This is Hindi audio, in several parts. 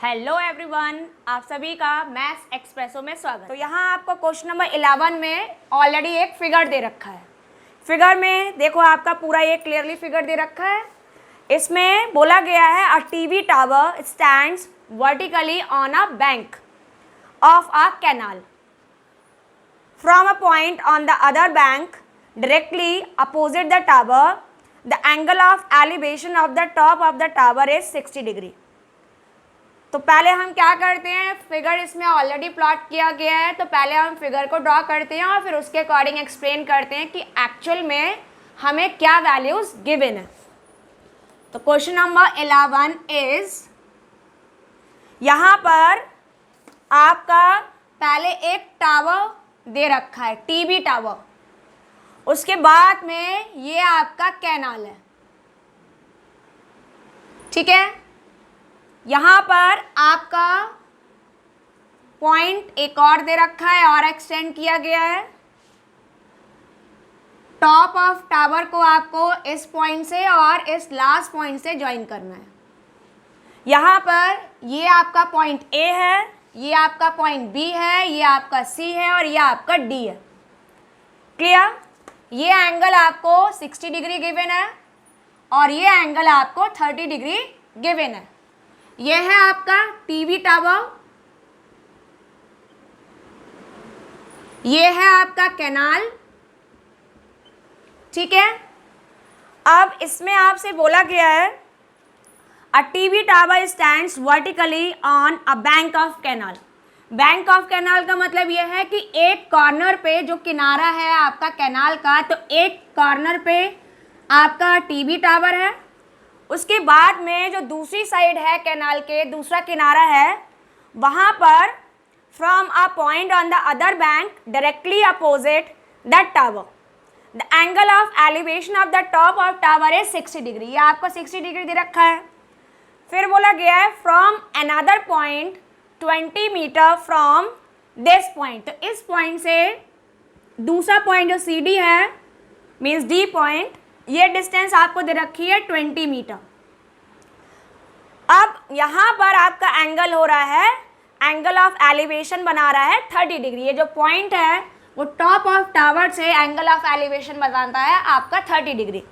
हेलो एवरीवन, आप सभी का मैथ्स एक्सप्रेसो में स्वागत। तो यहाँ आपको क्वेश्चन नंबर 11 में ऑलरेडी एक फिगर दे रखा है। फिगर में देखो आपका पूरा ये क्लियरली फिगर दे रखा है। इसमें बोला गया है a TV tower stands vertically on a bank of a canal from a point on the other bank directly opposite the tower. The angle of elevation of the top of the tower is 60 degree. तो पहले हम क्या करते हैं, फिगर इसमें ऑलरेडी प्लॉट किया गया है, तो पहले हम फिगर को ड्रॉ करते हैं और फिर उसके अकॉर्डिंग एक्सप्लेन करते हैं कि एक्चुअल में हमें क्या वैल्यूज गिवन है। तो क्वेश्चन नंबर 11 इज, यहाँ पर आपका पहले एक टावर दे रखा है, टीवी टावर, उसके बाद में ये आपका कैनाल है, ठीक है। यहाँ पर आपका पॉइंट एक और दे रखा है और एक्सटेंड किया गया है। टॉप ऑफ टावर को आपको इस पॉइंट से और इस लास्ट पॉइंट से ज्वाइन करना है। यहाँ पर ये आपका पॉइंट ए है, ये आपका पॉइंट बी है, ये आपका सी है और ये आपका डी है। क्लियर? ये एंगल आपको 60 डिग्री गिवन है और ये एंगल आपको 30 डिग्री गिवन है। ये है आपका टीवी टावर, ये है आपका कैनाल, ठीक है। अब इसमें आपसे बोला गया है a TV tower stands vertically on a bank of canal. Bank of canal का मतलब यह है कि एक कॉर्नर पे जो किनारा है आपका कैनाल का, तो एक कॉर्नर पे आपका टीवी टावर है, उसके बाद में जो दूसरी साइड है कैनाल के, दूसरा किनारा है, वहाँ पर from a point on the other bank directly opposite that tower the angle of elevation of the top of tower is 60 degree. ये आपको 60 डिग्री दे रखा है। फिर बोला गया है from another point 20 meter from this point. तो इस पॉइंट से दूसरा पॉइंट जो सी डी है, मीन्स डी पॉइंट, ये डिस्टेंस आपको दे रखी है 20 मीटर। अब यहाँ पर आपका एंगल हो रहा है, एंगल ऑफ एलिवेशन बना रहा है 30 डिग्री। ये जो पॉइंट है वो टॉप ऑफ टावर से एंगल ऑफ एलिवेशन बनाता है आपका 30 डिग्री।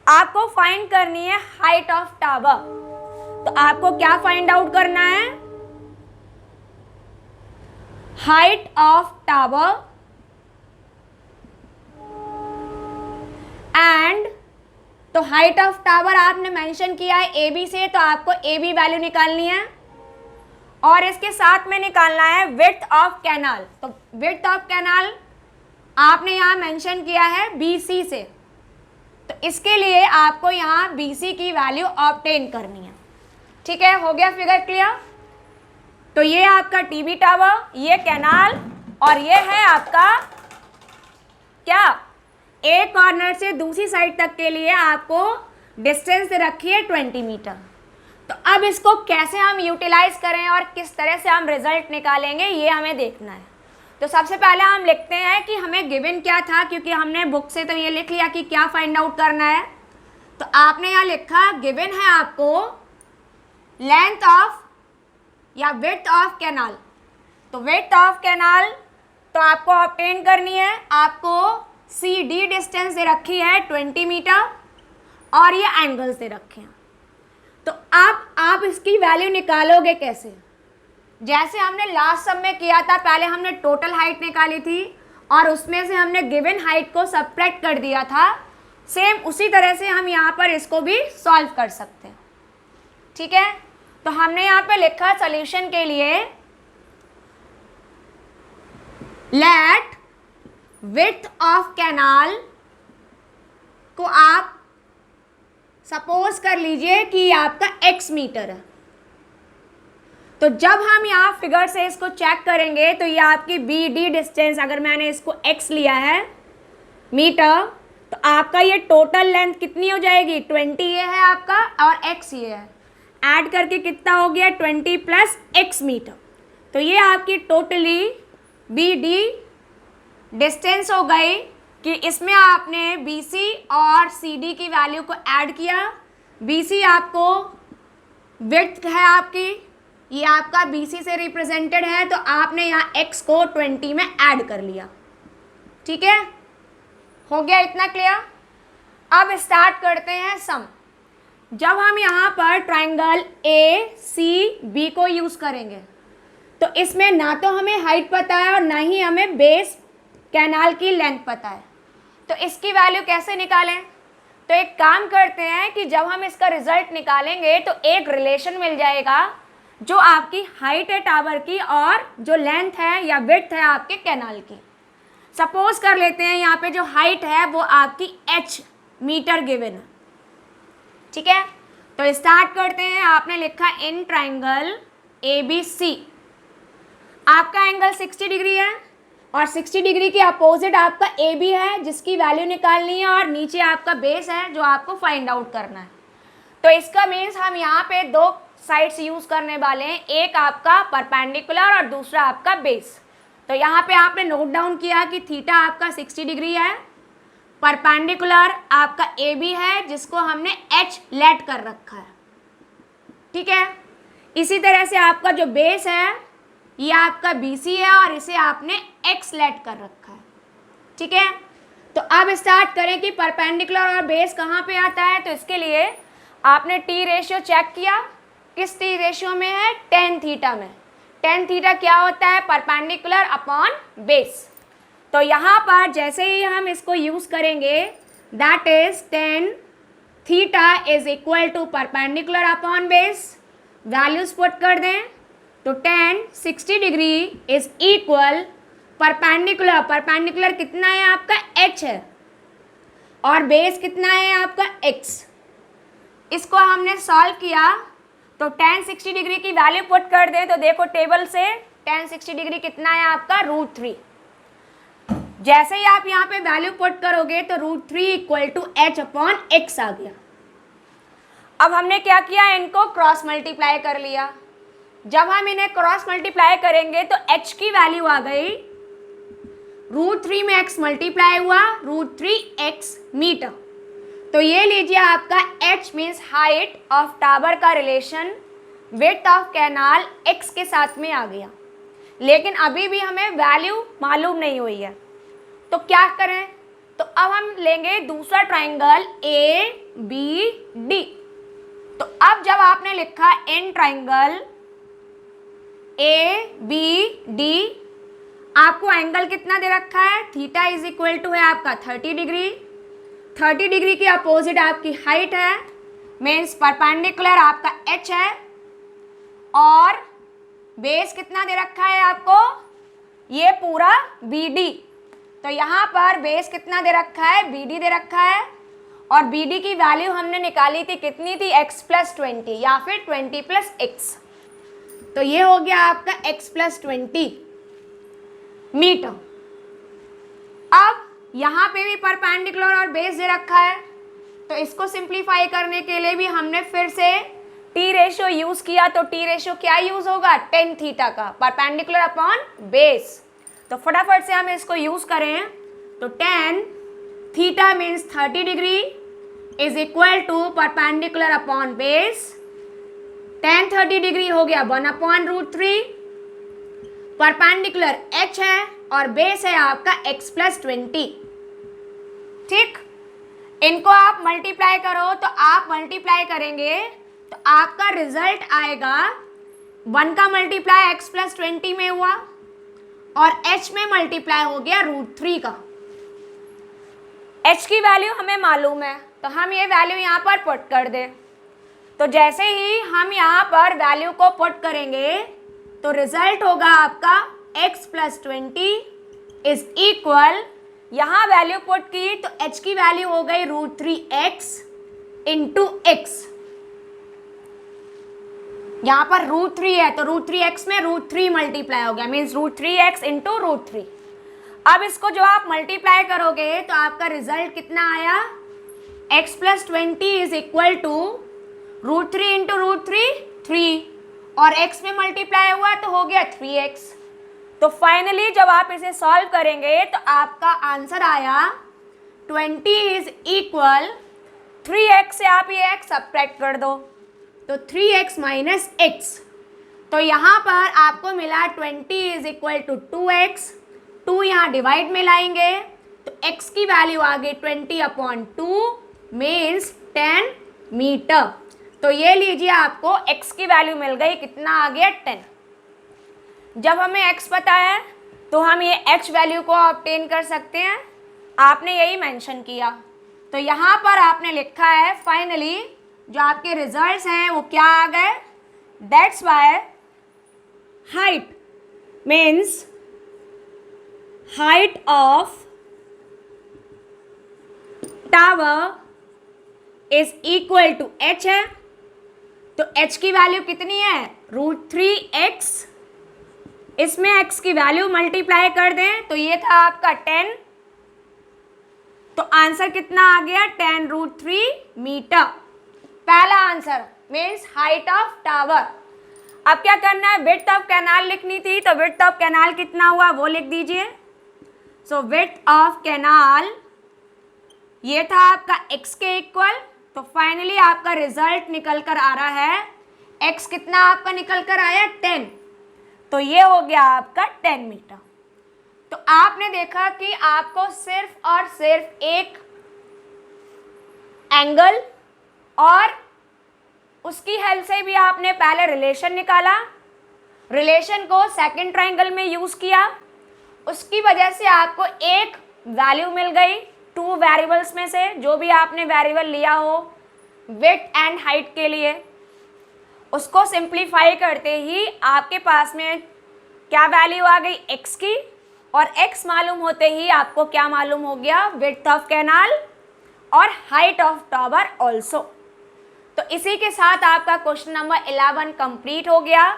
आपको फाइंड करनी है हाइट ऑफ टावर। तो आपको क्या फाइंड आउट करना है? हाइट ऑफ टावर एंड, तो हाइट ऑफ टावर आपने मेंशन किया है ए बी से, तो आपको ए बी वैल्यू निकालनी है और इसके साथ में निकालना है विड्थ ऑफ कैनाल। तो विड्थ ऑफ कैनाल आपने यहाँ मेंशन किया है बी सी से, तो इसके लिए आपको यहाँ बी सी की वैल्यू ऑब्टेन करनी है, ठीक है। हो गया फिगर क्लियर? तो ये आपका टीवी टावर, ये कैनाल और ये है आपका क्या, एक कॉर्नर से दूसरी साइड तक के लिए आपको डिस्टेंस दे रखी है 20 मीटर। तो अब इसको कैसे हम यूटिलाइज करें और किस तरह से हम रिजल्ट निकालेंगे, ये हमें देखना है। तो सबसे पहले हम लिखते हैं कि हमें गिवन क्या था, क्योंकि हमने बुक से तो ये लिख लिया कि क्या फाइंड आउट करना है। तो आपने यहाँ लिखा गिवन है आपको लेंथ ऑफ या विड्थ ऑफ कैनाल। तो विड्थ ऑफ कैनाल तो आपको ऑब्टेन करनी है, आपको सी डी डिस्टेंस दे रखी है 20 मीटर और ये एंगल्स दे रखे हैं। तो अब आप इसकी वैल्यू निकालोगे कैसे? जैसे हमने लास्ट सब में किया था, पहले हमने टोटल हाइट निकाली थी और उसमें से हमने गिवन हाइट को सब्ट्रैक्ट कर दिया था। सेम उसी तरह से हम यहाँ पर इसको भी सॉल्व कर सकते हैं, ठीक है। तो हमने यहाँ पे लिखा सॉल्यूशन के लिए, लेट विड्थ ऑफ कैनाल को आप सपोज कर लीजिए कि आपका x मीटर है। तो जब हम यहाँ फिगर से इसको चेक करेंगे तो ये आपकी बी डी डिस्टेंस, अगर मैंने इसको x लिया है मीटर, तो आपका ये टोटल लेंथ कितनी हो जाएगी? 20 ये है आपका और x ये है, ऐड करके कितना हो गया? 20 प्लस x मीटर। तो ये आपकी टोटली बी डी डिस्टेंस हो गई कि इसमें आपने BC और CD की वैल्यू को ऐड किया। BC आपको विड्थ है आपकी ये आपका BC से रिप्रेजेंटेड है, तो आपने यहाँ x को 20 में ऐड कर लिया। ठीक है, हो गया इतना क्लियर। अब स्टार्ट करते हैं सम। जब हम यहाँ पर ट्राइंगल ACB को यूज करेंगे तो इसमें ना तो हमें हाइट पता है और ना ही हमें बेस कैनाल की लेंथ पता है, तो इसकी वैल्यू कैसे निकालें? तो एक काम करते हैं कि जब हम इसका रिजल्ट निकालेंगे तो एक रिलेशन मिल जाएगा जो आपकी हाइट है टावर की और जो लेंथ है या विड्थ है आपके कैनाल की। सपोज कर लेते हैं यहाँ पे जो हाइट है वो आपकी h मीटर गिवन है। ठीक है, तो स्टार्ट करते हैं। आपने लिखा इन ट्राइंगल ABC आपका एंगल 60 डिग्री है और 60 डिग्री के अपोजिट आपका AB है जिसकी वैल्यू निकालनी है, और नीचे आपका बेस है जो आपको फाइंड आउट करना है। तो इसका मीन्स हम यहाँ पे दो साइड्स यूज करने वाले हैं, एक आपका परपेंडिकुलर और दूसरा आपका बेस। तो यहाँ पे आपने नोट डाउन किया कि थीटा आपका 60 डिग्री है, परपेंडिकुलर आपका AB है जिसको हमने H लेट कर रखा है। ठीक है, इसी तरह से आपका जो बेस है ये आपका BC है और इसे आपने X लेट कर रखा है। ठीक है, तो अब स्टार्ट करें कि परपेंडिकुलर और बेस कहाँ पे आता है। तो इसके लिए आपने T रेशियो चेक किया, किस T रेशियो में है? tan थीटा में। tan थीटा क्या होता है? Perpendicular upon base. तो यहाँ पर जैसे ही हम इसको यूज करेंगे that is tan theta is equal to perpendicular upon base, values put कर दें तो tan 60 degree is equal perpendicular, perpendicular कितना है आपका h है और बेस कितना है आपका x। इसको हमने सॉल्व किया तो tan 60 डिग्री की वैल्यू पुट कर दें तो देखो टेबल से tan 60 डिग्री कितना है आपका √3। जैसे ही आप यहाँ पे वैल्यू पुट करोगे तो √3 equal to h upon x आ गया। अब हमने क्या किया, इनको क्रॉस मल्टीप्लाई कर लिया। जब हम इन्हें क्रॉस मल्टीप्लाई करेंगे तो h की वैल्यू आ गई √3 में x मल्टीप्लाई हुआ √3x मीटर। तो ये लीजिए आपका h means height of tower का relation width of canal x के साथ में आ गया, लेकिन अभी भी हमें वैल्यू मालूम नहीं हुई है। तो क्या करें? तो अब हम लेंगे दूसरा ट्राइंगल ABD। तो अब जब आपने लिखा इन ट्राइंगल ABD आपको एंगल कितना दे रखा है? थीटा इज इक्वल टू है आपका 30 डिग्री। 30 डिग्री के अपोजिट आपकी हाइट है, मीन्स परपेंडिकुलर आपका h है, और बेस कितना दे रखा है आपको? ये पूरा BD। तो यहाँ पर बेस कितना दे रखा है? BD दे रखा है, और BD की वैल्यू हमने निकाली थी, कितनी थी? x + 20 या फिर 20 + x। तो ये हो गया आपका x + 20 मीटर। अब यहाँ पे भी परपेंडिकुलर और बेस दे रखा है, तो इसको सिंप्लीफाई करने के लिए भी हमने फिर से T रेशियो यूज किया। तो T रेशियो क्या यूज होगा? tan थीटा का, परपेंडिकुलर अपॉन बेस। तो फटाफट से हम इसको यूज करें तो tan theta means 30 degree is equal to perpendicular upon base. tan 30 degree हो गया 1/√3, परपेंडिकुलर h है और बेस है आपका x + 20। ठीक, इनको आप मल्टीप्लाई करो तो आप मल्टीप्लाई करेंगे तो आपका रिजल्ट आएगा 1 का मल्टीप्लाई x + 20 में हुआ और h में मल्टीप्लाई हो गया √3 का। h की वैल्यू हमें मालूम है तो हम ये वैल्यू यहाँ पर पुट कर दें। तो जैसे ही हम यहाँ पर वैल्यू को पुट करेंगे तो रिजल्ट होगा आपका x + 20 इज इक्वल, यहाँ वैल्यू पुट की तो h की वैल्यू हो गई √3x इंटू x। यहाँ पर √3 है तो √3x में √3 मल्टीप्लाई हो गया, मीन्स √3x इंटू √3। अब इसको जो आप मल्टीप्लाई करोगे तो आपका रिजल्ट कितना आया? x + 20 is equal to √3 into √3 3, और x में मल्टीप्लाई हुआ तो हो गया 3x। तो फाइनली जब आप इसे सॉल्व करेंगे तो आपका आंसर आया 20 इज इक्वल 3x से आप ये x सब्ट्रैक्ट कर दो तो 3x - x, तो यहाँ पर आपको मिला 20 इज इक्वल टू 2x, 2 यहाँ डिवाइड में लाएंगे तो x की वैल्यू आ गई 20/2 मीन्स 10 मीटर। तो ये लीजिए आपको x की वैल्यू मिल गई, कितना आ गया 10। जब हमें x पता है तो हम ये h वैल्यू को ऑब्टेन कर सकते हैं, आपने यही मेंशन किया। तो यहाँ पर आपने लिखा है फाइनली जो आपके रिजल्ट्स हैं वो क्या आ गए, that's why height means height of tower is equal to h है। तो h की वैल्यू कितनी है, √3x, इसमें x की वैल्यू मल्टीप्लाई कर दें तो ये था आपका 10, तो आंसर कितना आ गया 10√3 मीटर। पहला answer means height of tower. अब क्या करना है, विड्थ ऑफ कैनाल लिखनी थी, तो विड्थ ऑफ कैनाल कितना हुआ वो लिख दीजिए। सो विड्थ ऑफ कैनाल ये था आपका x के इक्वल, तो फाइनली आपका रिजल्ट निकल कर आ रहा है, x कितना आपका निकल कर आया 10, तो ये हो गया आपका 10 मीटर। तो आपने देखा कि आपको सिर्फ और सिर्फ एक एंगल और उसकी हेल्प से भी आपने पहले रिलेशन निकाला, रिलेशन को सेकंड ट्रायंगल में यूज किया, उसकी वजह से आपको एक वैल्यू मिल गई 2 वेरिएबल्स में से, जो भी आपने वेरिएबल लिया हो विड्थ एंड हाइट के लिए, उसको सिंप्लीफाई करते ही आपके पास में क्या वैल्यू आ गई x की, और x मालूम होते ही आपको क्या मालूम हो गया, विड्थ ऑफ कैनाल और हाइट ऑफ टावर ऑल्सो। तो इसी के साथ आपका क्वेश्चन नंबर 11 कंप्लीट हो गया।